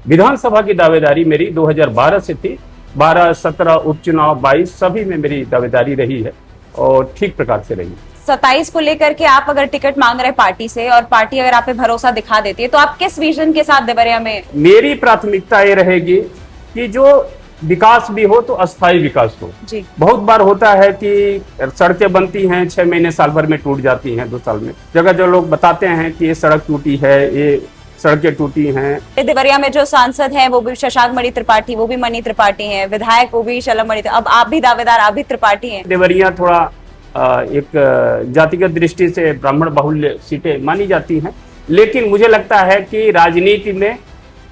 विधानसभा की दावेदारी मेरी 2012 से थी। 12, 17 उपचुनाव, 22 सभी में मेरी दावेदारी रही है और ठीक प्रकार से रही है। 27 को लेकर के आप अगर टिकट मांग रहे पार्टी से और पार्टी अगर आप पे भरोसा दिखा देती है तो आप किस विजन के साथ देवरिया में? मेरी प्राथमिकता ये रहेगी कि जो विकास भी हो तो अस्थायी विकास हो जी। बहुत बार होता है कि सड़कें बनती हैं 6 महीने साल भर में टूट जाती हैं, 2 साल में। जगह जो लोग बताते हैं कि ये सड़क टूटी है, ये सड़कें टूटी हैं। देवरिया में जो सांसद हैं वो भी शशांक मणि त्रिपाठी, वो भी मणि त्रिपाठी हैं, विधायक वो भी शलभ मणि, अब आप भी दावेदार, आप भी त्रिपाठी हैं। देवरिया थोड़ा एक जातिगत दृष्टि से ब्राह्मण बाहुल्य सीटें मानी जाती हैं, लेकिन मुझे लगता है कि राजनीति में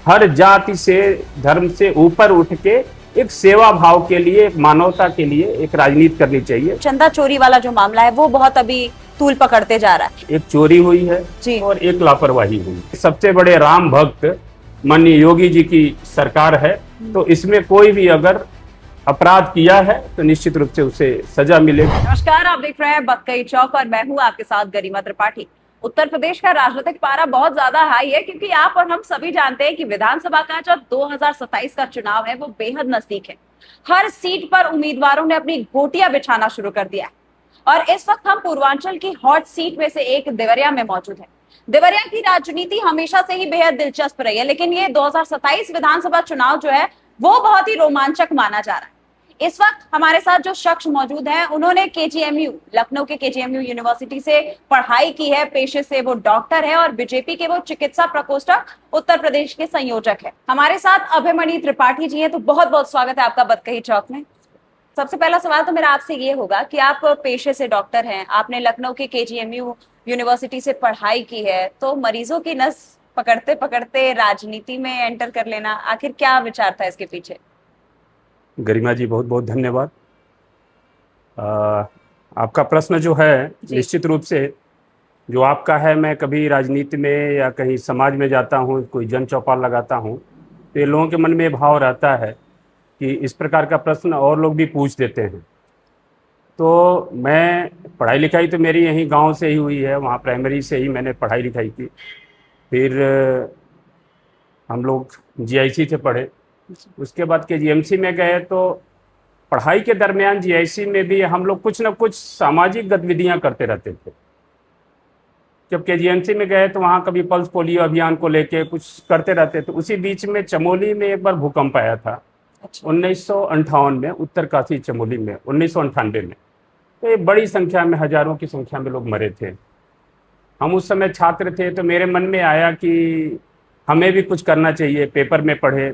हर जाति से, धर्म से ऊपर उठ के एक सेवा भाव के लिए, एक मानवता के लिए एक राजनीति करनी चाहिए। चंदा चोरी वाला जो मामला है वो बहुत अभी तूल पकड़ते जा रहा है। एक चोरी हुई है जी। और एक लापरवाही हुई। सबसे बड़े राम भक्त माननीय योगी जी की सरकार है, तो इसमें कोई भी अगर अपराध किया है तो निश्चित रूप से उसे सजा मिलेगी। नमस्कार, आप देख रहे हैं बक्कई चौक और मैं हूं आपके साथ गरिमा त्रिपाठी। उत्तर प्रदेश का राजनीतिक पारा बहुत ज्यादा हाई है क्योंकि आप और हम सभी जानते हैं कि विधानसभा का जो 2027 का चुनाव है वो बेहद नजदीक है। हर सीट पर उम्मीदवारों ने अपनी गोटियां बिछाना शुरू कर दिया है और इस वक्त हम पूर्वांचल की हॉट सीट में से एक देवरिया में मौजूद है। देवरिया की राजनीति हमेशा से ही बेहद दिलचस्प रही है, लेकिन ये 2027 विधानसभा चुनाव जो है वो बहुत ही रोमांचक माना जा रहा है। इस वक्त हमारे साथ जो शख्स मौजूद हैं, उन्होंने केजीएमयू, लखनऊ के केजीएमयू यूनिवर्सिटी से पढ़ाई की है, पेशे से वो डॉक्टर है और बीजेपी के वो चिकित्सा प्रकोष्ठक उत्तर प्रदेश के संयोजक है। हमारे साथ अभयमणि त्रिपाठी जी हैं, तो बहुत बहुत स्वागत है आपका बक्कई चौक में। सबसे पहला सवाल तो मेरा आपसे ये होगा कि आप पेशे से डॉक्टर हैं, आपने लखनऊ के केजीएमयू यूनिवर्सिटी से पढ़ाई की है, तो मरीजों की नस पकड़ते पकड़ते राजनीति में एंटर कर लेना, आखिर क्या विचार था इसके पीछे? गरिमा जी, बहुत बहुत धन्यवाद। आपका प्रश्न जो है निश्चित रूप से जो आपका है, मैं कभी राजनीति में या कहीं समाज में जाता हूँ, कोई जन चौपाल लगाता हूँ, तो ये लोगों के मन में भाव रहता है कि इस प्रकार का प्रश्न और लोग भी पूछ देते हैं। तो मैं पढ़ाई लिखाई तो मेरी यहीं गांव से ही हुई है, वहाँ प्राइमरी से ही मैंने पढ़ाई लिखाई की। फिर हम लोग जीआईसी से पढ़े, उसके बाद केजीएमसी में गए, तो पढ़ाई के दरमियान जीआईसी में भी हम लोग कुछ न कुछ सामाजिक गतिविधियां करते रहते थे। जब केजीएमसी में गए तो वहाँ कभी पल्स पोलियो अभियान को लेके कुछ करते रहते थे। उसी बीच में चमोली में एक बार भूकंप आया था। अच्छा। 1958 में, उत्तरकाशी चमोली में 1998 में, तो ये बड़ी संख्या में, हजारों की संख्या में लोग मरे थे। हम उस समय छात्र थे, तो मेरे मन में आया कि हमें भी कुछ करना चाहिए। पेपर में पढ़े,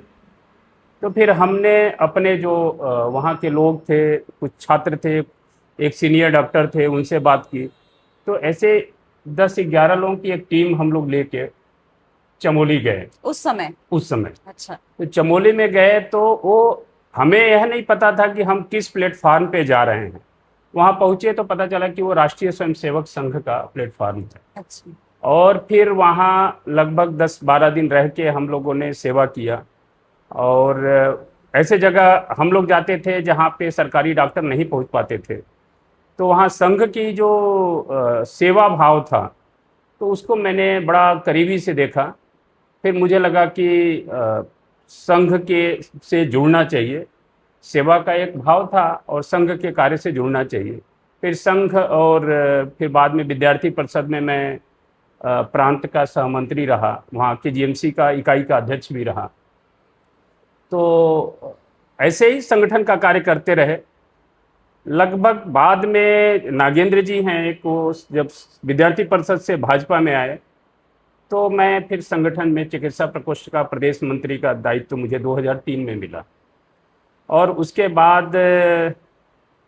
तो फिर हमने अपने जो वहाँ के लोग थे, कुछ छात्र थे, एक सीनियर डॉक्टर थे, उनसे बात की। तो ऐसे 10-11 लोगों की एक टीम हम लोग लेके चमोली गए उस समय। अच्छा। तो चमोली में गए तो वो, हमें यह नहीं पता था कि हम किस प्लेटफार्म पे जा रहे हैं। वहाँ पहुँचे तो पता चला कि वो राष्ट्रीय स्वयंसेवक संघ का प्लेटफार्म था। अच्छा। और फिर वहाँ लगभग 10-12 दिन रह के हम लोगों ने सेवा किया। और ऐसे जगह हम लोग जाते थे जहाँ पे सरकारी डॉक्टर नहीं पहुँच पाते थे, तो वहाँ संघ की जो सेवा भाव था, तो उसको मैंने बड़ा करीबी से देखा। फिर मुझे लगा कि संघ के से जुड़ना चाहिए, सेवा का एक भाव था और संघ के कार्य से जुड़ना चाहिए। फिर संघ और फिर बाद में विद्यार्थी परिषद में मैं प्रांत का सहमंत्री रहा, वहाँ केजीएमसी का इकाई का अध्यक्ष भी रहा। तो ऐसे ही संगठन का कार्य करते रहे। लगभग बाद में नागेंद्र जी हैं एक, वो जब विद्यार्थी परिषद से भाजपा में आए, तो मैं फिर संगठन में चिकित्सा प्रकोष्ठ का प्रदेश मंत्री का दायित्व मुझे 2003 में मिला। और उसके बाद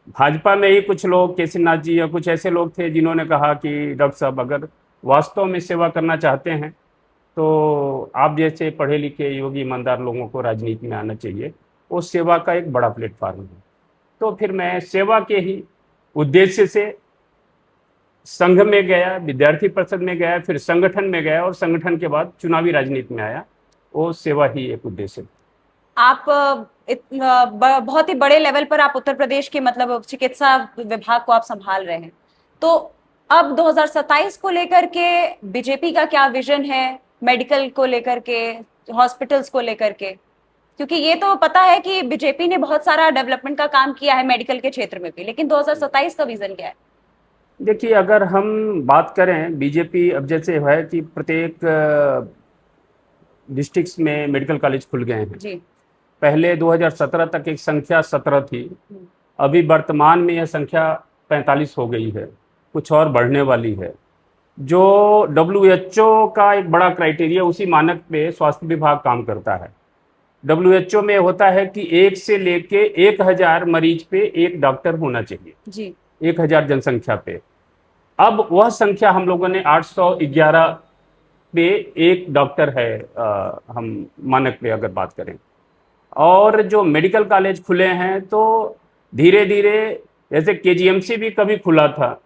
भाजपा में ही कुछ लोग, केसीनाथ जी या कुछ ऐसे लोग थे जिन्होंने कहा कि डॉक्टर साहब, अगर वास्तव में सेवा करना चाहते हैं तो आप जैसे पढ़े लिखे योगी ईमानदार लोगों को राजनीति में आना चाहिए, वो सेवा का एक बड़ा प्लेटफार्म है। तो फिर मैं सेवा के ही उद्देश्य से संघ में गया, विद्यार्थी परिषद में गया, फिर संगठन में गया और संगठन के बाद चुनावी राजनीति में आया। वो सेवा ही एक उद्देश्य है। आप बहुत ही बड़े लेवल पर आप उत्तर प्रदेश के मतलब चिकित्सा विभाग को आप संभाल रहे हैं, तो अब 2027 को लेकर के बीजेपी का क्या विजन है मेडिकल को लेकर के? हॉस्पिटल्स को लेकर के? क्योंकि ये तो पता है कि बीजेपी ने बहुत सारा डेवलपमेंट का काम किया है मेडिकल के क्षेत्र में भी, लेकिन 2027 का विजन क्या है? देखिए, अगर हम बात करें बीजेपी, अब जैसे है कि प्रत्येक डिस्ट्रिक्ट्स में मेडिकल कॉलेज खुल गए हैं। जी। पहले 2017 तक एक संख्या 17 थी, अभी वर्तमान में यह संख्या 45 हो गई है, कुछ और बढ़ने वाली है। जो WHO का एक बड़ा क्राइटेरिया, उसी मानक पे स्वास्थ्य विभाग काम करता है। WHO में होता है कि 1 से लेके 1000 मरीज पे एक डॉक्टर होना चाहिए जी। 1000 जनसंख्या पे। अब वह संख्या हम लोगों ने 811 पे एक डॉक्टर है, हम मानक पे अगर बात करें। और जो मेडिकल कॉलेज खुले हैं तो धीरे धीरे, जैसे KGMC भी कभी खुला था,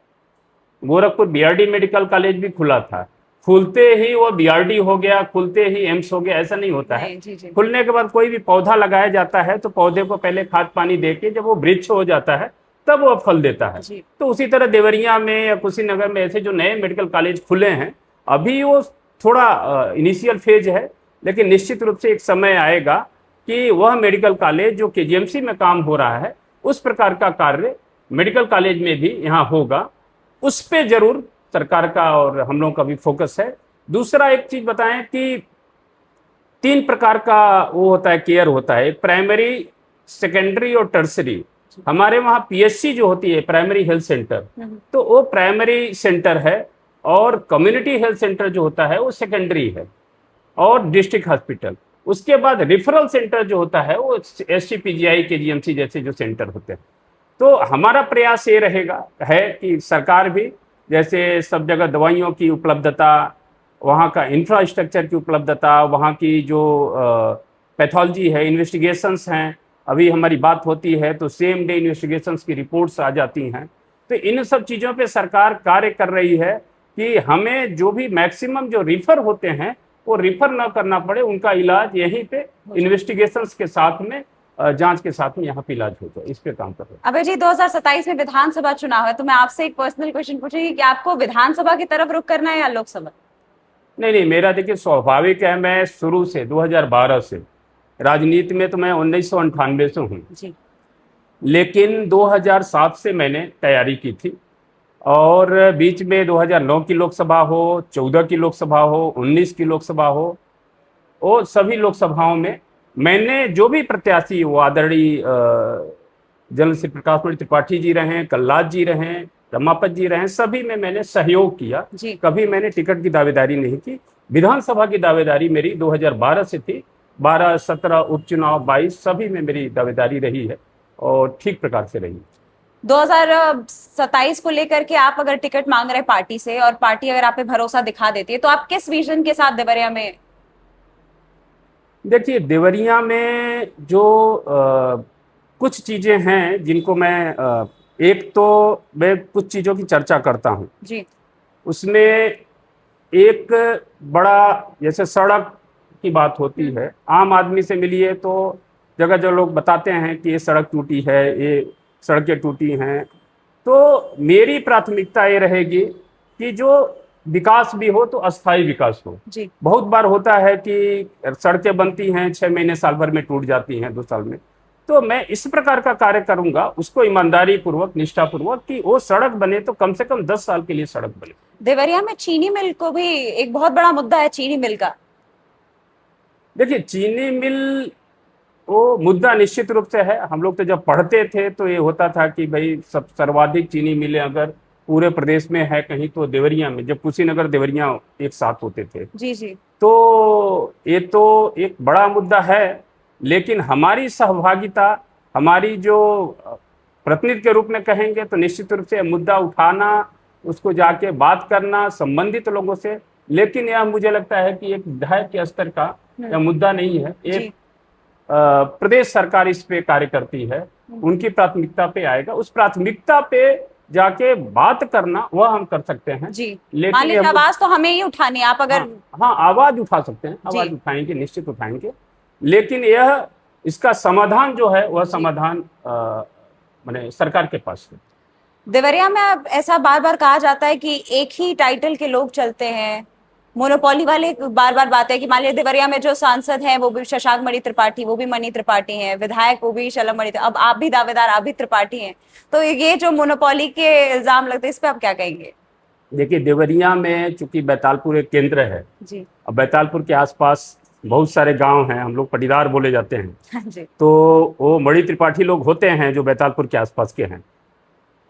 गोरखपुर BRD मेडिकल कॉलेज भी खुला था, खुलते ही वो BRD हो गया, खुलते ही एम्स हो गया, ऐसा नहीं होता है। जी जी। खुलने के बाद कोई भी पौधा लगाया जाता है तो पौधे को पहले खाद पानी देके जब वो वृक्ष हो जाता है तब वो फल देता है। तो उसी तरह देवरिया में या कुशीनगर में ऐसे जो नए मेडिकल कॉलेज खुले हैं, अभी वो थोड़ा इनिशियल फेज है, लेकिन निश्चित रूप से एक समय आएगा कि वह मेडिकल कॉलेज जो KGMC में काम हो रहा है, उस प्रकार का कार्य मेडिकल कॉलेज में भी यहाँ होगा। उस पे जरूर सरकार का और हम लोगों का भी फोकस है। दूसरा एक चीज बताएं कि 3 प्रकार का वो होता है, केयर होता है, एक प्राइमरी, सेकेंडरी और टर्सरी। हमारे वहाँ PHC जो होती है, प्राइमरी हेल्थ सेंटर, तो वो प्राइमरी सेंटर है, और कम्युनिटी हेल्थ सेंटर जो होता है वो सेकेंडरी है, और डिस्ट्रिक्ट हॉस्पिटल। उसके बाद रेफरल सेंटर जो होता है वो SCPGI KGMC जैसे जो सेंटर होते हैं। तो हमारा प्रयास ये रहेगा है कि सरकार भी जैसे सब जगह दवाइयों की उपलब्धता, वहाँ का इंफ्रास्ट्रक्चर की उपलब्धता, वहाँ की जो पैथोलॉजी है, इन्वेस्टिगेशंस हैं, अभी हमारी बात होती है तो सेम डे इन्वेस्टिगेशंस की रिपोर्ट्स आ जाती हैं। तो इन सब चीज़ों पे सरकार कार्य कर रही है कि हमें जो भी मैक्सिमम जो रिफर होते हैं वो रिफर ना करना पड़े, उनका इलाज यहीं पे इन्वेस्टिगेशंस के साथ में, जांच के साथ में यहाँ पे इलाज हो जाए, इस पे काम कर रहे हैं। अबे जी, 2027 में विधानसभा चुनाव है, तो मैं आपसे एक पर्सनल क्वेश्चन पूछूंगी कि आपको विधानसभा की तरफ रुख करना है या लोकसभा? नहीं, मेरा देखिए स्वाभाविक है, मैं शुरू से 2012 से राजनीति में, तो मैं 1998 से हूँ जी। लेकिन 2007 से मैंने तैयारी की थी, और बीच में 2009 की लोकसभा हो, 14 की लोकसभा हो, 19 की लोकसभा हो, वो सभी लोकसभाओं में मैंने जो भी प्रत्याशी, वो आदरणीय जनरल श्री प्रकाश मणि त्रिपाठी जी रहे, कल्लाद जी रहे, रमापत जी रहे, सभी में मैंने सहयोग किया। कभी मैंने टिकट की दावेदारी नहीं की। विधानसभा की दावेदारी मेरी 2012 से थी, 12, 17 उपचुनाव, 22 सभी में मेरी दावेदारी रही है और ठीक प्रकार से रही। 2027 को लेकर के आप अगर टिकट मांग रहे पार्टी से, और पार्टी अगर आप पे भरोसा दिखा देती है, तो आप किस विजन के साथ देवरिया में? देखिए, देवरिया में जो कुछ चीजें हैं जिनको मैं एक तो मैं कुछ चीजों की चर्चा करता हूँ जी। उसमें एक बड़ा, जैसे सड़क की बात होती है, आम आदमी से मिलिए तो जगह जो लोग बताते हैं कि ये सड़क टूटी है, ये सड़कें टूटी हैं, तो मेरी प्राथमिकता ये रहेगी कि जो विकास भी हो तो अस्थायी विकास हो जी। बहुत बार होता है कि सड़कें बनती हैं 6 महीने साल भर में टूट जाती हैं 2 साल में। तो मैं इस प्रकार का कार्य करूंगा, उसको ईमानदारी पूर्वक, निष्ठा पूर्वक, कि वो सड़क बने तो कम से कम 10 साल के लिए सड़क बने। देवरिया में चीनी मिल को भी एक बहुत बड़ा मुद्दा है, चीनी मिल का। देखिए, चीनी मिल वो मुद्दा निश्चित रूप से है। हम लोग तो जब पढ़ते थे तो ये होता था कि भाई सब सर्वाधिक चीनी मिलें अगर पूरे प्रदेश में है कहीं तो देवरिया में, जब कुशीनगर देवरिया एक साथ होते थे। जी जी। तो ये तो एक बड़ा मुद्दा है, लेकिन हमारी सहभागिता, हमारी जो प्रतिनिधि के रूप में कहेंगे तो निश्चित रूप से मुद्दा उठाना, उसको जाके बात करना संबंधित लोगों से, लेकिन यह मुझे लगता है कि एक विधायक के स्तर का यह मुद्दा नहीं है। एक प्रदेश सरकार इस पे कार्य करती है, उनकी प्राथमिकता पे आएगा, उस प्राथमिकता पे जाके बात करना वह हम कर सकते हैं जी। लेकिन आवाज तो हमें ही उठानी है। आप अगर हाँ आवाज उठा सकते हैं, आवाज उठाएंगे, निश्चित उठाएंगे, लेकिन यह इसका समाधान जो है वह समाधान माने सरकार के पास है। देवरिया में अब ऐसा बार बार कहा जाता है कि एक ही टाइटल के लोग चलते हैं, मोनोपोली वाले बार बार बात है कि मान लीजिए देवरिया में जो सांसद हैं वो भी शशांक मणि त्रिपाठी, वो भी मणि त्रिपाठी हैं, विधायक वो भी शलभ मणि, अब आप भी दावेदार, आप भी त्रिपाठी हैं। तो ये जो मोनोपोली के इल्जाम लगते हैं, इस पे आप क्या कहेंगे? देखिए, देवरिया में चूंकि बैतालपुर एक केंद्र है, जी। अब बैतालपुर के आसपास बहुत सारे गांव हैं, हम लोग पटीदार बोले जाते हैं, हाँ जी। तो वो मणि त्रिपाठी लोग होते हैं जो बैतालपुर के आसपास के हैं।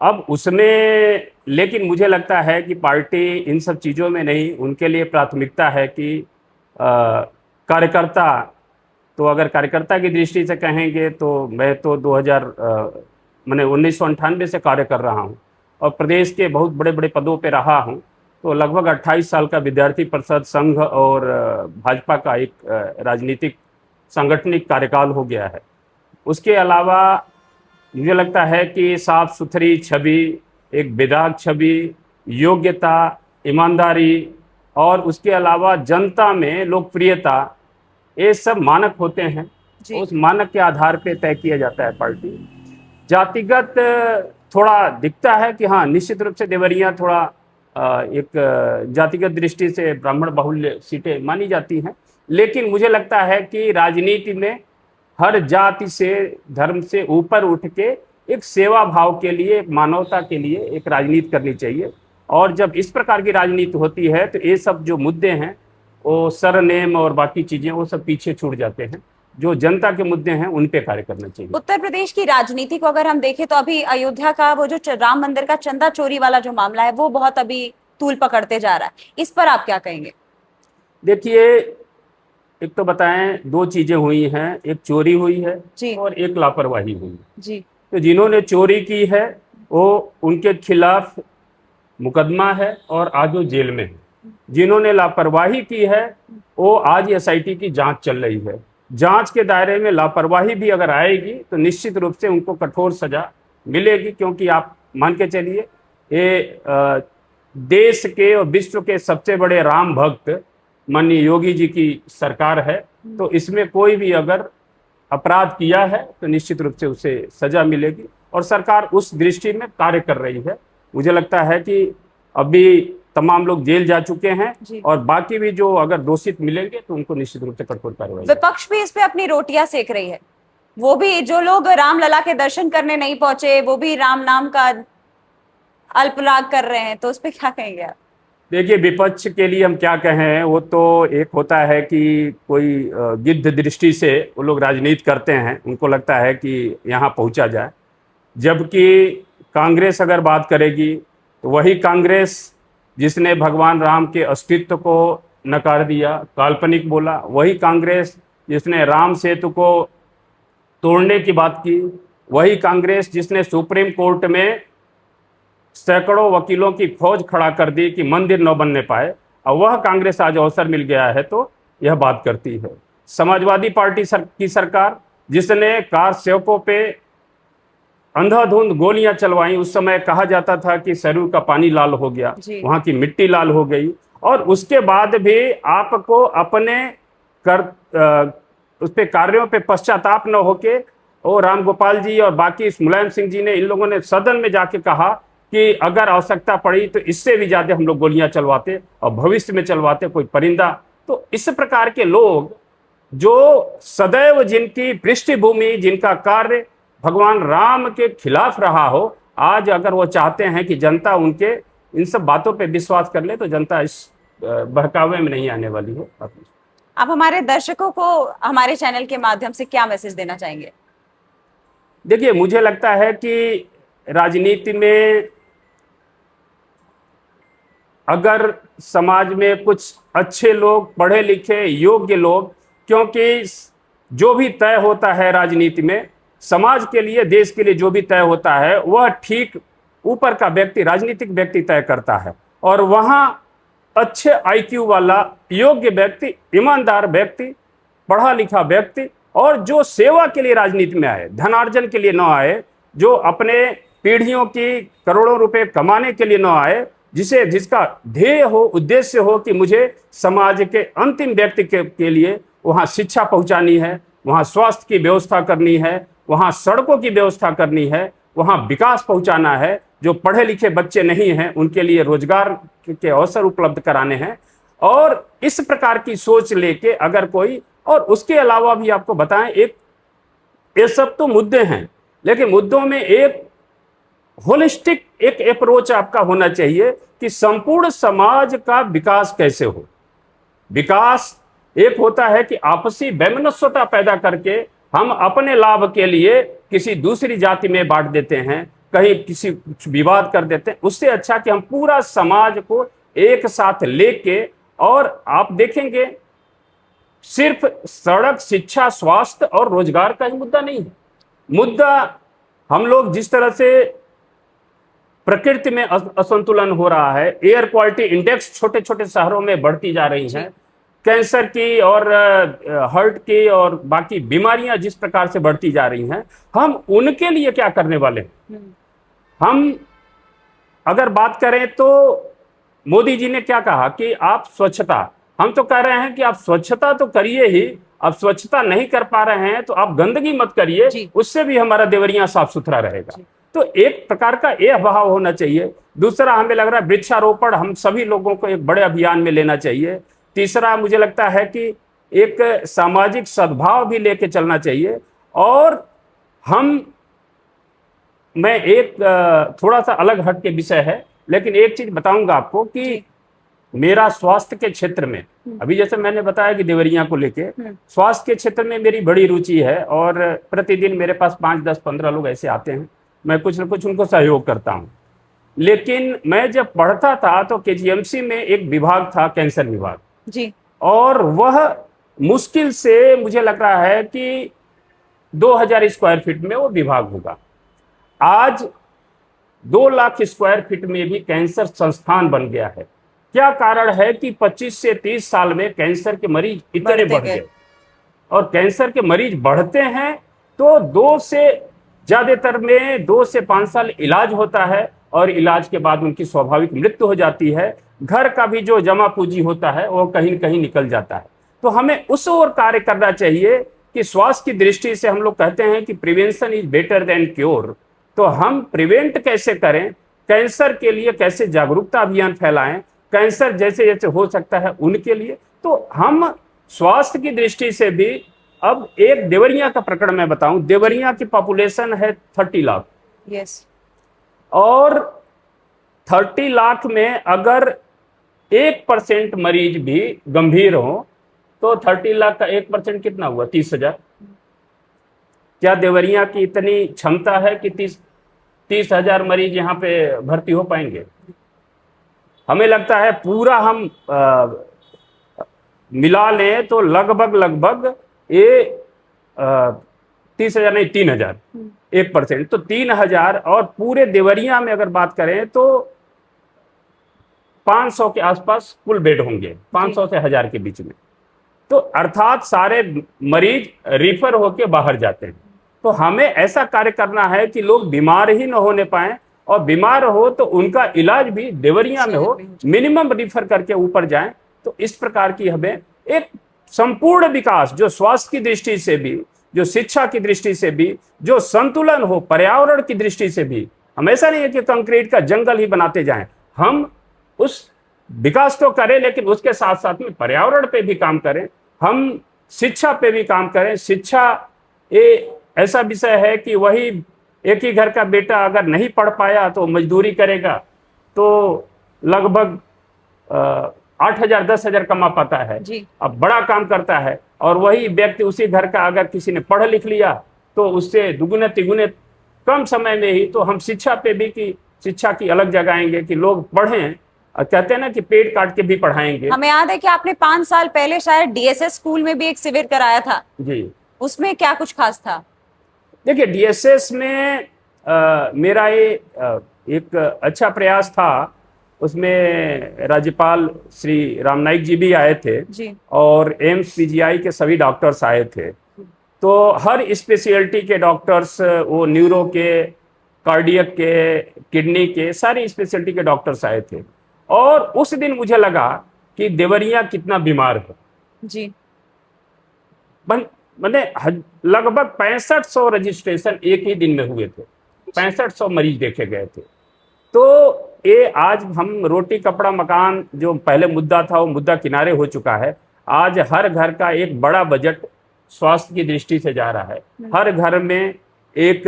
अब उसमें लेकिन मुझे लगता है कि पार्टी इन सब चीज़ों में नहीं, उनके लिए प्राथमिकता है कि कार्यकर्ता, तो अगर कार्यकर्ता की दृष्टि से कहेंगे तो मैं तो 1998 से कार्य कर रहा हूं और प्रदेश के बहुत बड़े बड़े पदों पे रहा हूं, तो लगभग 28 साल का विद्यार्थी परिषद संघ और भाजपा का एक राजनीतिक सांगठनिक कार्यकाल हो गया है। उसके अलावा मुझे लगता है कि साफ सुथरी छवि, एक बेदाग छवि, योग्यता, ईमानदारी और उसके अलावा जनता में लोकप्रियता, ये सब मानक होते हैं। उस मानक के आधार पे तय किया जाता है पार्टी। जातिगत थोड़ा दिखता है कि हाँ, निश्चित रूप से देवरिया थोड़ा एक जातिगत दृष्टि से ब्राह्मण बाहुल्य सीटें मानी जाती हैं, लेकिन मुझे लगता है कि राजनीति में हर जाति से, धर्म से ऊपर उठ के एक सेवा भाव के लिए, एक मानवता के लिए एक राजनीति करनी चाहिए। और जब इस प्रकार की राजनीति होती है तो ये सब जो मुद्दे हैं, वो सरनेम और बाकी चीजें, वो सब पीछे छूट जाते हैं। जो जनता के मुद्दे हैं उन पे कार्य करना चाहिए। उत्तर प्रदेश की राजनीति को अगर हम देखें तो अभी अयोध्या का वो जो राम मंदिर का चंदा चोरी वाला जो मामला है, वो बहुत अभी तूल पकड़ते जा रहा है। इस पर आप क्या कहेंगे? देखिए, एक तो बताएं, दो चीजें हुई हैं, एक चोरी हुई है जी। और एक लापरवाही हुई जी। तो जिन्होंने चोरी की है वो उनके खिलाफ मुकदमा है और आज वो जेल में है। जिन्होंने लापरवाही की है वो आज एसआईटी की जांच चल रही है। जांच के दायरे में लापरवाही भी अगर आएगी तो निश्चित रूप से उनको कठोर सजा मिलेगी, क्योंकि आप मान के चलिए, ये देश के और विश्व के सबसे बड़े राम भक्त माननीय योगी जी की सरकार है, तो इसमें कोई भी अगर अपराध किया है तो निश्चित रूप से उसे सजा मिलेगी और सरकार उस दृष्टि में कार्य कर रही है। मुझे लगता है कि अभी तमाम लोग जेल जा चुके हैं और बाकी भी जो अगर दोषित मिलेंगे तो उनको निश्चित रूप से कठोर कार्रवाई। विपक्ष भी इस पे अपनी रोटियां सेक रही है। वो भी, जो लोग रामलला के दर्शन करने नहीं पहुंचे, वो भी राम नाम का अल्पलाग कर रहे हैं, तो उस पे क्या कहेंगे आप? देखिए, विपक्ष के लिए हम क्या कहें, वो तो एक होता है कि कोई गिद्ध दृष्टि से वो लोग राजनीति करते हैं, उनको लगता है कि यहाँ पहुँचा जाए। जबकि कांग्रेस अगर बात करेगी तो वही कांग्रेस जिसने भगवान राम के अस्तित्व को नकार दिया, काल्पनिक बोला, वही कांग्रेस जिसने राम सेतु को तोड़ने की बात की, वही कांग्रेस जिसने सुप्रीम कोर्ट में सैकड़ों वकीलों की फौज खड़ा कर दी कि मंदिर न बनने पाए, और वह कांग्रेस आज अवसर मिल गया है तो यह बात करती है। समाजवादी पार्टी की सरकार जिसने कार सेवकों पे अंधाधुंध गोलियां चलवाई, उस समय कहा जाता था कि सरयू का पानी लाल हो गया, वहां की मिट्टी लाल हो गई, और उसके बाद भी आपको अपने उस पे कार्यों पे पश्चाताप न होके, और राम गोपाल जी और बाकी मुलायम सिंह जी ने, इन लोगों ने सदन में जाके कहा कि अगर आवश्यकता पड़ी तो इससे भी ज्यादा हम लोग गोलियां चलवाते और भविष्य में चलवाते कोई परिंदा। तो इस प्रकार के लोग जो सदैव जिनकी पृष्ठभूमि, जिनका कार्य भगवान राम के खिलाफ रहा हो, आज अगर वो चाहते हैं कि जनता उनके इन सब बातों पे विश्वास कर ले तो जनता इस बहकावे में नहीं आने वाली है। आप हमारे दर्शकों को हमारे चैनल के माध्यम से क्या मैसेज देना चाहेंगे? देखिए, मुझे लगता है कि राजनीति में अगर समाज में कुछ अच्छे लोग, पढ़े लिखे, योग्य लोग, क्योंकि जो भी तय होता है राजनीति में, समाज के लिए, देश के लिए जो भी तय होता है वह ठीक ऊपर का व्यक्ति, राजनीतिक व्यक्ति तय करता है, और वहां अच्छे आईक्यू वाला, योग्य व्यक्ति, ईमानदार व्यक्ति, पढ़ा लिखा व्यक्ति, और जो सेवा के लिए राजनीति में आए, धनार्जन के लिए न आए, जो अपने पीढ़ियों की करोड़ों रुपए कमाने के लिए न आए, जिसका ध्येय हो, उद्देश्य हो कि मुझे समाज के अंतिम व्यक्ति के लिए वहाँ शिक्षा पहुँचानी है, वहाँ स्वास्थ्य की व्यवस्था करनी है, वहाँ सड़कों की व्यवस्था करनी है, वहाँ विकास पहुँचाना है, जो पढ़े लिखे बच्चे नहीं हैं उनके लिए रोजगार के अवसर उपलब्ध कराने हैं, और इस प्रकार की सोच लेके अगर कोई, और उसके अलावा भी आपको बताएं, एक ये सब तो मुद्दे हैं, लेकिन मुद्दों में एक होलिस्टिक एक अप्रोच आपका होना चाहिए कि संपूर्ण समाज का विकास कैसे हो। विकास एक होता है कि आपसी वैमनस्यता पैदा करके हम अपने लाभ के लिए किसी दूसरी जाति में बांट देते हैं, कहीं किसी कुछ विवाद कर देते हैं। उससे अच्छा कि हम पूरा समाज को एक साथ लेके, और आप देखेंगे सिर्फ सड़क, शिक्षा, स्वास्थ्य और रोजगार का ही मुद्दा नहीं है। मुद्दा हम लोग जिस तरह से प्रकृति में असंतुलन हो रहा है, एयर क्वालिटी इंडेक्स छोटे छोटे शहरों में बढ़ती जा रही हैं, कैंसर की और हार्ट की और बाकी बीमारियां जिस प्रकार से बढ़ती जा रही हैं, हम उनके लिए क्या करने वाले हैं? हम अगर बात करें तो मोदी जी ने क्या कहा कि आप स्वच्छता, हम तो कह रहे हैं कि आप स्वच्छता तो करिए ही, आप स्वच्छता नहीं कर पा रहे हैं तो आप गंदगी मत करिए, उससे भी हमारा देवरिया साफ सुथरा रहेगा। तो एक प्रकार का यह भाव होना चाहिए। दूसरा, हमें लग रहा है वृक्षारोपण हम सभी लोगों को एक बड़े अभियान में लेना चाहिए। तीसरा, मुझे लगता है कि एक सामाजिक सद्भाव भी लेके चलना चाहिए। और मैं एक थोड़ा सा अलग हट के विषय है, लेकिन एक चीज बताऊंगा आपको कि मेरा स्वास्थ्य के क्षेत्र में, अभी जैसे मैंने बताया कि देवरिया को लेके स्वास्थ्य के क्षेत्र में मेरी बड़ी रुचि है, और प्रतिदिन मेरे पास 5, 10, 15 लोग ऐसे आते हैं, मैं कुछ न कुछ उनको सहयोग करता हूं। लेकिन मैं जब पढ़ता था तो केजीएमसी में एक विभाग था, कैंसर विभाग जी, और वह मुश्किल से मुझे लग रहा है कि 2000 स्क्वायर फीट में वो विभाग होगा। आज 2 लाख स्क्वायर फीट में भी कैंसर संस्थान बन गया है। क्या कारण है कि 25 से 30 साल में कैंसर के मरीज इतने बढ़ गए, और कैंसर के मरीज बढ़ते हैं तो 2 से 5 साल इलाज होता है, और इलाज के बाद उनकी स्वाभाविक मृत्यु हो जाती है। घर का भी जो जमा पूंजी होता है वो कहीं न कहीं निकल जाता है। तो हमें उस ओर कार्य करना चाहिए कि स्वास्थ्य की दृष्टि से हम लोग कहते हैं कि prevention is better than cure. तो हम प्रिवेंट कैसे करें, कैंसर के लिए कैसे जागरूकता अभियान फैलाएं, कैंसर जैसे जैसे हो सकता है उनके लिए। तो हम स्वास्थ्य की दृष्टि से भी, अब एक देवरिया का प्रकरण मैं बताऊं, देवरिया की पॉपुलेशन है 30 लाख। यस। और 30 लाख में अगर 1% मरीज भी गंभीर हो तो 30 लाख का 1% कितना हुआ? 30,000। क्या देवरिया की इतनी क्षमता है कि 30,000 मरीज यहाँ पे भर्ती हो पाएंगे? हमें लगता है पूरा हम मिला लें तो लगभग ये 30,000 नहीं, 3,000, 1%, तो 3,000। और पूरे देवरिया में अगर बात करें तो 500 के आसपास कुल बेड होंगे, 500 से 1000 के बीच में। तो अर्थात सारे मरीज रिफर होके बाहर जाते हैं। तो हमें ऐसा कार्य करना है कि लोग बीमार ही न होने पाए, और बीमार हो तो उनका इलाज भी देवरिया में हो, मिनिमम रिफर करके ऊपर जाएं। तो इस प्रकार की हमें एक संपूर्ण विकास, जो स्वास्थ्य की दृष्टि से भी, जो शिक्षा की दृष्टि से भी, जो संतुलन हो पर्यावरण की दृष्टि से भी। हम ऐसा नहीं है कि कंक्रीट का जंगल ही बनाते जाएं, हम उस विकास तो करें लेकिन उसके साथ साथ में पर्यावरण पे भी काम करें, हम शिक्षा पे भी काम करें। शिक्षा ये ऐसा विषय है कि वही एक ही घर का बेटा अगर नहीं पढ़ पाया तो मजदूरी करेगा तो लगभग 8,000 10,000 कमा पाता है, अब बड़ा काम करता है। और वही व्यक्ति उसी घर का अगर किसी ने पढ़ लिख लिया तो उससे दुगुने तिगुने कम समय में ही। तो हम शिक्षा पे भी कि शिक्षा की अलग जगाएंगे कि लोग पढ़ें, और कहते हैं ना कि पेट काट के भी पढ़ाएंगे। हमें याद है कि आपने 5 साल पहले शायद डीएसएस स्कूल में भी एक शिविर कराया था जी, उसमें क्या कुछ खास था? देखिए, डीएसएस में मेरा ये एक अच्छा प्रयास था। उसमें राज्यपाल श्री रामनाईक जी भी आए थे जी, और एम्स पीजीआई के सभी डॉक्टर्स आए थे। तो हर स्पेशलिटी के डॉक्टर्स, वो न्यूरो के, कार्डियक के, किडनी के, सारी स्पेशलिटी के डॉक्टर्स आए थे। और उस दिन मुझे लगा कि देवरिया कितना बीमार है जी। मैंने लगभग 6500 रजिस्ट्रेशन एक ही दिन में हुए थे, 6500 मरीज देखे गए थे। तो ये आज हम रोटी कपड़ा मकान जो पहले मुद्दा था वो मुद्दा किनारे हो चुका है। आज हर घर का एक बड़ा बजट स्वास्थ्य की दृष्टि से जा रहा है। हर घर में एक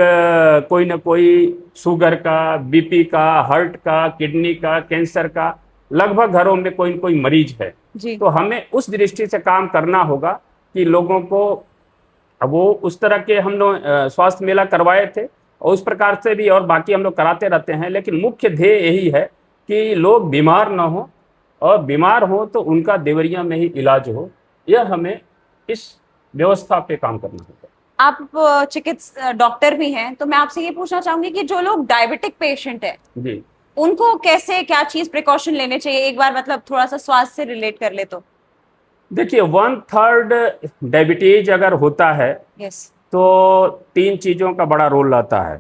कोई ना कोई शुगर का, बीपी का, हार्ट का, किडनी का, कैंसर का, लगभग घरों में कोई न कोई मरीज है। जी। तो हमें उस दृष्टि से काम करना होगा कि लोगों को, अब वो उस तरह के हम लोग स्वास्थ्य मेला करवाए थे और उस प्रकार से भी और बाकी हम लोग कराते रहते हैं, लेकिन मुख्य ध्येय यही है कि लोग बीमार न हो और बीमार हो तो उनका देवरिया में ही इलाज हो। यह हमें इस व्यवस्था पे काम करना होगा। आप चिकित्सक डॉक्टर भी हैं, तो मैं आपसे ये पूछना चाहूंगी कि जो लोग डायबिटिक पेशेंट है जी, उनको कैसे, क्या चीज प्रिकॉशन लेने चाहिए, एक बार मतलब थोड़ा सा स्वास्थ्य से रिलेट कर ले तो। देखिए 1/3 डायबिटीज अगर होता है यस। तो 3 चीज़ों का बड़ा रोल रहता है।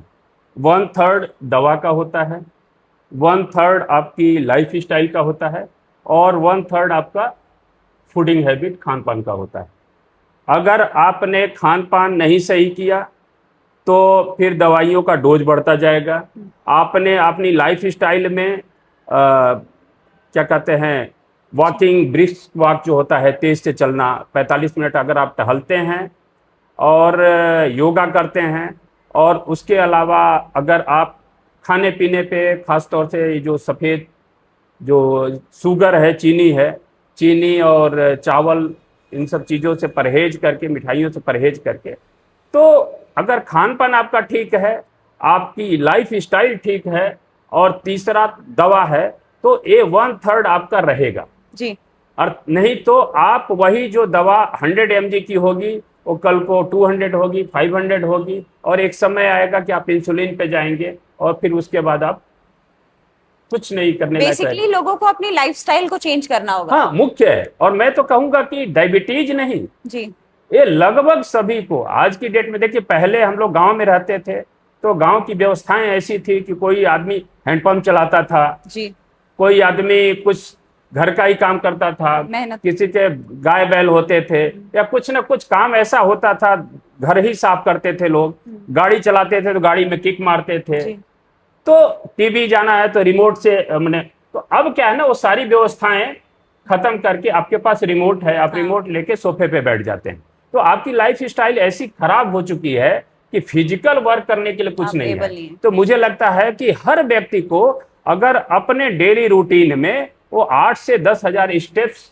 1/3 दवा का होता है, 1/3 आपकी लाइफ स्टाइल का होता है और 1/3 आपका फूडिंग हैबिट, खान पान का होता है। अगर आपने खान पान नहीं सही किया तो फिर दवाइयों का डोज बढ़ता जाएगा। आपने अपनी लाइफ स्टाइल में क्या कहते हैं, वॉकिंग, ब्रिस्क वॉक जो होता है, तेज से चलना, 45 मिनट अगर आप टहलते हैं और योगा करते हैं और उसके अलावा अगर आप खाने पीने पे खास तौर से जो सफ़ेद जो शुगर है, चीनी है, चीनी और चावल, इन सब चीज़ों से परहेज करके, मिठाइयों से परहेज करके, तो अगर खान पान आपका ठीक है, आपकी लाइफ स्टाइल ठीक है और तीसरा दवा है, तो ये 1/3 आपका रहेगा जी। और नहीं तो आप वही जो दवा 100 mg की होगी वो कल को 200 होगी, 500 होगी और एक समय आएगा कि आप इंसुलिन पे जाएंगे और फिर उसके बाद आप कुछ नहीं करने लायक बेसिकली रहेंगे। लोगों को अपनी लाइफस्टाइल को चेंज करना होगा। हाँ, मुख्य है। और मैं तो कहूंगा कि डायबिटीज नहीं, जी। ये लगभग सभी को आज की डेट में, देखिए पहले हम लोग गांव में रहते थे तो गांव की व्यवस्थाएं ऐसी थी कि कोई आदमी हैंडपंप चलाता था, जी। कोई आदमी कुछ घर का ही काम करता था, मेहनत। किसी के गाय बैल होते थे या कुछ ना कुछ काम ऐसा होता था, घर ही साफ करते थे लोग, गाड़ी चलाते थे तो गाड़ी में किक मारते थे। जी। तो टीवी जाना है तो रिमोट से मैंने, तो अब क्या है ना, वो सारी व्यवस्थाएं खत्म करके आपके पास रिमोट है, आप रिमोट लेके सोफे पे बैठ जाते हैं। तो आपकी लाइफ स्टाइल ऐसी खराब हो चुकी है कि फिजिकल वर्क करने के लिए कुछ नहीं है। तो मुझे लगता है कि हर व्यक्ति को अगर अपने डेली रूटीन में वो 8 से 10,000 स्टेप्स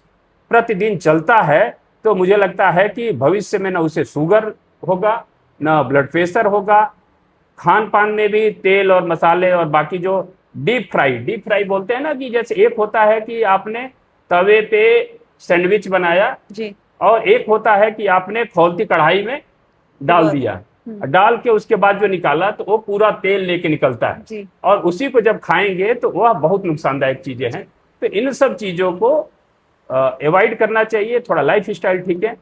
प्रतिदिन चलता है तो मुझे लगता है कि भविष्य में ना उसे शुगर होगा, ना ब्लड प्रेशर होगा। खान पान में भी तेल और मसाले और बाकी जो डीप फ्राई बोलते हैं ना, कि जैसे एक होता है कि आपने तवे पे सैंडविच बनाया जी। और एक होता है कि आपने खौलती कढ़ाई में डाल दिया, डाल के उसके बाद जो निकाला तो वो पूरा तेल लेके निकलता है जी। और उसी को जब खाएंगे तो वह बहुत नुकसानदायक चीजें हैं। तो इन सब चीजों को अवॉइड करना चाहिए। थोड़ा लाइफ स्टाइल ठीक है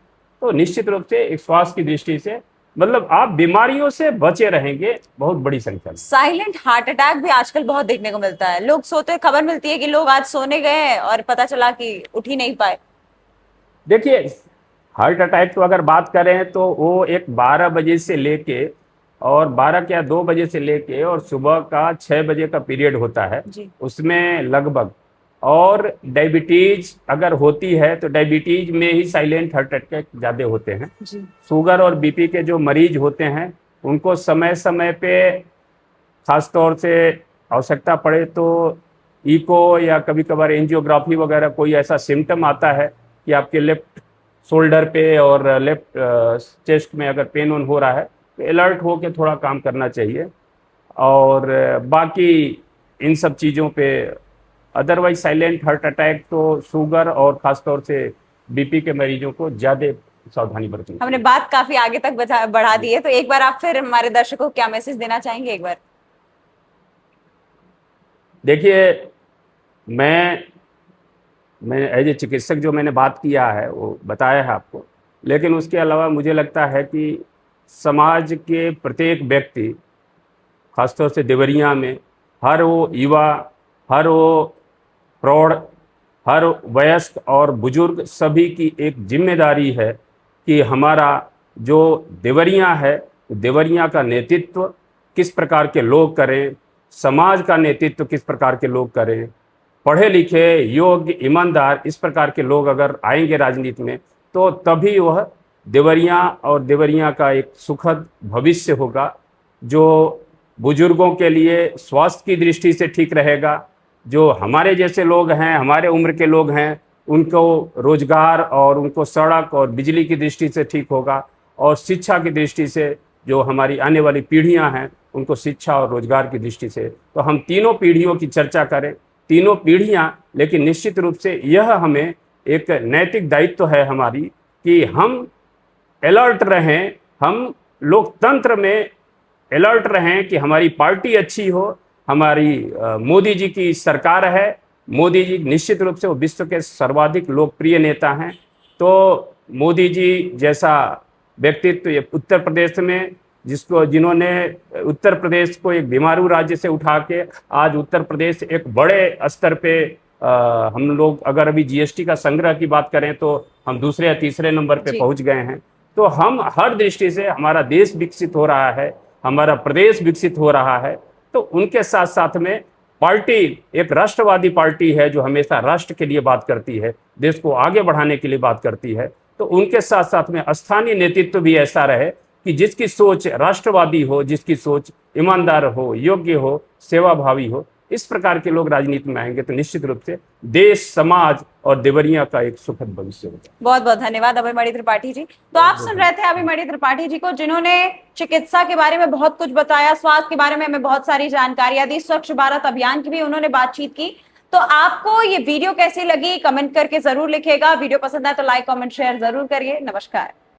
तो निश्चित रूप से एक स्वास्थ्य की दृष्टि से मतलब आप बीमारियों से बचे रहेंगे बहुत बड़ी संख्या में। साइलेंट हार्ट अटैक भी आजकल बहुत देखने को मिलता है। लोग सोते, खबर मिलती है कि लोग आज सोने गए हैं और पता चला कि उठ ही नहीं पाए। देखिए हार्ट अटैक तो अगर बात करें तो वो एक 12 बजे से लेके और 12 क्या 2 बजे से लेके और सुबह का 6 बजे का पीरियड होता है जी। उसमें लगभग। और डायबिटीज अगर होती है तो डायबिटीज में ही साइलेंट हार्ट अटैक ज़्यादा होते हैं। जी। शुगर और बीपी के जो मरीज होते हैं उनको समय समय पे खास तौर से आवश्यकता पड़े तो इको या कभी कभार एंजियोग्राफी वगैरह कोई ऐसा सिम्टम आता है कि आपके लेफ्ट शोल्डर पे और लेफ्ट चेस्ट में अगर पेन ऑन हो रहा है तो अलर्ट हो के थोड़ा काम करना चाहिए। और बाकी इन सब चीज़ों पे अदरवाइज साइलेंट हार्ट अटैक तो शुगर और ख़ासतौर से बीपी के मरीजों को ज़्यादा सावधानी बरतनी। हमने बात काफी आगे तक बढ़ा दी है, तो एक बार आप फिर हमारे दर्शकों को क्या मैसेज देना चाहेंगे एक बार? देखिए मैं एज ए चिकित्सक जो मैंने बात किया है वो बताया है आपको, लेकिन उसके अलावा मुझे लगता है कि समाज के प्रत्येक व्यक्ति खासतौर से देवरिया में हर वो युवा, हर वो प्रौढ़, हर वयस्क और बुजुर्ग सभी की एक जिम्मेदारी है कि हमारा जो देवरिया है, देवरिया का नेतृत्व किस प्रकार के लोग करें, समाज का नेतृत्व किस प्रकार के लोग करें, पढ़े लिखे योग्य ईमानदार इस प्रकार के लोग अगर आएंगे राजनीति में, तो तभी वह देवरिया और देवरिया का एक सुखद भविष्य होगा, जो बुजुर्गों के लिए स्वास्थ्य की दृष्टि से ठीक रहेगा, जो हमारे जैसे लोग हैं, हमारे उम्र के लोग हैं, उनको रोजगार और उनको सड़क और बिजली की दृष्टि से ठीक होगा, और शिक्षा की दृष्टि से जो हमारी आने वाली पीढ़ियां हैं उनको शिक्षा और रोजगार की दृष्टि से। तो हम तीनों पीढ़ियों की चर्चा करें, तीनों पीढ़ियां, लेकिन निश्चित रूप से यह हमें एक नैतिक दायित्व है हमारी कि हम अलर्ट रहें, हम लोकतंत्र में अलर्ट रहें कि हमारी पार्टी अच्छी हो, हमारी मोदी जी की सरकार है, मोदी जी निश्चित रूप से वो विश्व के सर्वाधिक लोकप्रिय नेता हैं। तो मोदी जी जैसा व्यक्तित्व ये उत्तर प्रदेश में, जिन्होंने उत्तर प्रदेश को एक बीमारू राज्य से उठा के आज उत्तर प्रदेश एक बड़े स्तर पे हम लोग अगर अभी जीएसटी का संग्रह की बात करें तो हम दूसरे या तीसरे नंबर पे पहुंच गए हैं। तो हम हर दृष्टि से हमारा देश विकसित हो रहा है, हमारा प्रदेश विकसित हो रहा है। तो उनके साथ साथ में पार्टी एक राष्ट्रवादी पार्टी है जो हमेशा राष्ट्र के लिए बात करती है, देश को आगे बढ़ाने के लिए बात करती है। तो उनके साथ साथ में स्थानीय नेतृत्व भी ऐसा रहे कि जिसकी सोच राष्ट्रवादी हो, जिसकी सोच ईमानदार हो, योग्य हो, सेवाभावी हो, इस प्रकार के लोग राजनीति में आएंगे तो निश्चित रूप से देश, समाज और देवरिया का एक सुखद भविष्य होगा। बहुत बहुत धन्यवाद अभयमणि त्रिपाठी जी। तो आप सुन रहे थे अभयमणि त्रिपाठी जी को, जिन्होंने चिकित्सा के बारे में बहुत कुछ बताया, स्वास्थ्य के बारे में हमें बहुत सारी जानकारियां दी, स्वच्छ भारत अभियान की भी उन्होंने बातचीत की। तो आपको ये वीडियो कैसी लगी कमेंट करके जरूर लिखिएगा। वीडियो पसंद आए तो लाइक, कमेंट, शेयर जरूर करिए। नमस्कार।